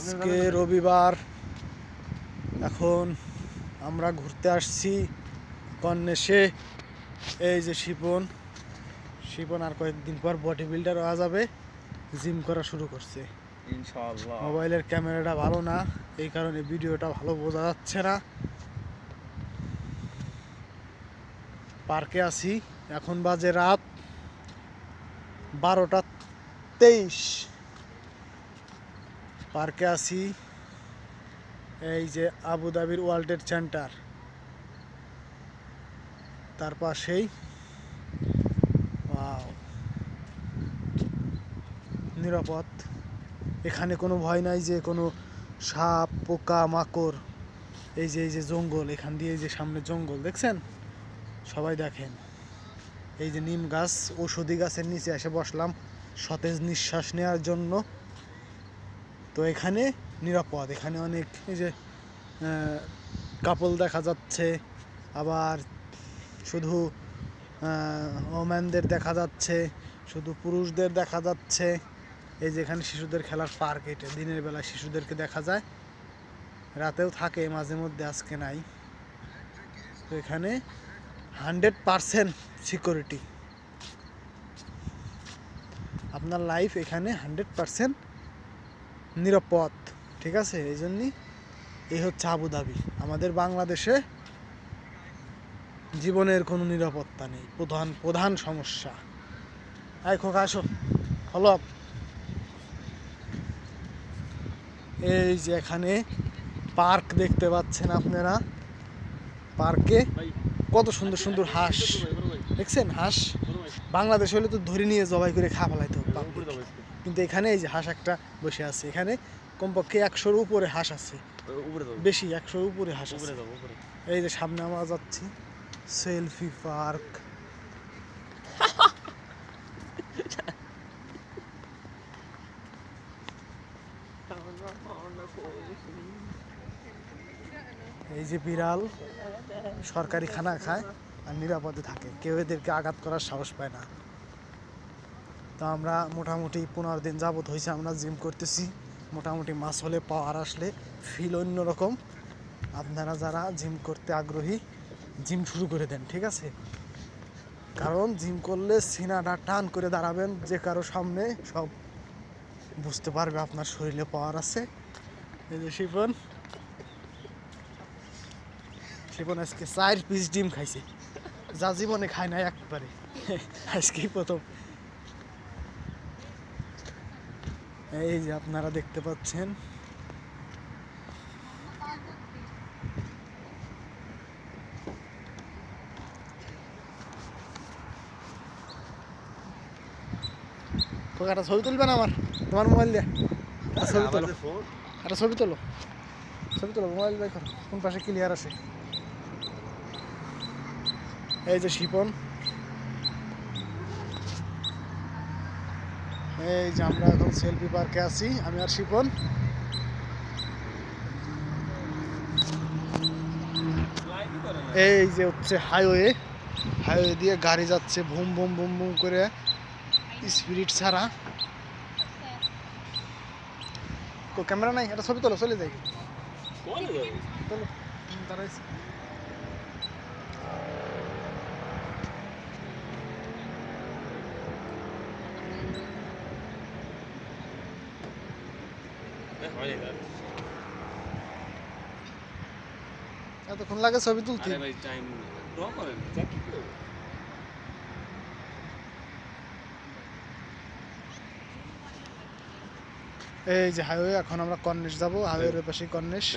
আজকে রবিবার। এখন আমরা ঘুরতে আসছি কর্নেশে। এই যে শিপন আর কয়েকদিন পর বডি বিল্ডার হওয়া যাবে, জিম করা শুরু করছে ইনশাআল্লাহ। মোবাইলের ক্যামেরাটা ভালো না, এই কারণে ভিডিওটা ভালো বোঝা যাচ্ছে না। পার্কে আছি, এখন বাজে রাত 12:23। পার্কে আছি, এই যে আবুধাবির ওয়ার্ল্ড ট্রেড সেন্টার, তার পাশেই নিরাপদ। এখানে কোনো ভয় নাই যে কোনো সাপ পোকা মাকড়। এই যে জঙ্গল, এখান দিয়ে এই যে সামনে জঙ্গল দেখছেন, সবাই দেখেন। এই যে নিম গাছ, ঔষধি গাছের নিচে এসে বসলাম সতেজ নিঃশ্বাস নেওয়ার জন্য। তো এখানে নিরাপদ, এখানে অনেক এই যে কাপল দেখা যাচ্ছে, আবার শুধু ওম্যানদের দেখা যাচ্ছে, শুধু পুরুষদের দেখা যাচ্ছে। এই যে এখানে শিশুদের খেলার পার্ক, এটা দিনের বেলা শিশুদেরকে দেখা যায়, রাতেও থাকে মাঝে মধ্যে, আজকে নাই। তো এখানে 100% সিকিউরিটি, আপনার লাইফ এখানে 100% নিরাপদ, ঠিক আছে? এই জন্যই এই হচ্ছে আবুধাবি। আমাদের বাংলাদেশে জীবনের কোনো নিরাপত্তা নেই, প্রধান সমস্যা। এই খোকা আসো, হলো। এই যে এখানে পার্ক দেখতে পাচ্ছেন আপনারা, পার্কে কত সুন্দর সুন্দর হাঁস দেখছেন। হাঁস বাংলাদেশ হলে তো ধরে নিয়ে জবাই করে খাওয়া ফেলাইতো, কিন্তু এখানে এই যে হাঁস একটা বসে আছে। এখানে কমপক্ষে 100-র উপরে হাঁস আছে, বেশি 100-র উপরে হাঁস আছে। এই যে সামনে আমরা যাচ্ছি সেলফি পার্ক। এই যে বিড়াল সরকারি খানা খায় আর নিরাপদে থাকে, কেউ এদেরকে আঘাত করার সাহস পায় না। তো আমরা মোটামুটি 15 দিন যাবত হয়েছে আমরা জিম করতেছি। মোটামুটি মাস হলে পাওয়ার আসলে ফিল অন্যরকম। আপনারা যারা জিম করতে আগ্রহী, জিম শুরু করে দেন, ঠিক আছে? কারণ জিম করলে সিনাটা টান করে দাঁড়াবেন, যে কারো সামনে সব বুঝতে পারবে আপনার শরীরে পাওয়ার আছে। এই যে শিপন আজকে 4 পিস ডিম খাইছে, যা জীবনে খায় না একবারে, আজকেই প্রথম। এই যে আপনারা দেখতে পাচ্ছেন, একটা ছবি তুলবে না আমার, তোমার মোবাইল দিয়ে ছবি তোলো, একটা ছবি তোলো, মোবাইল বের করো, কোন পাশে ক্লিয়ার আসে। এই যে শিপন, এই যে আমরা এখন সেলফি পার্কে আছি, আমি আর শিপন। এই যে হচ্ছে হাইওয়ে দিয়ে গাড়ি যাচ্ছে ভুম ভুম ভুম ভুম করে, স্পিরিট ছাড়া। ক্যামেরা নাই, একটা ছবি তোলো, চলে যাই। চলো দাঁড়াইছি। এতক্ষণ লাগে ছবি তুলতে? এই যে হাইওয়ে, এখন আমরা কর্নেশ যাবো, হাইওয়ের পাশে কর্নেশ।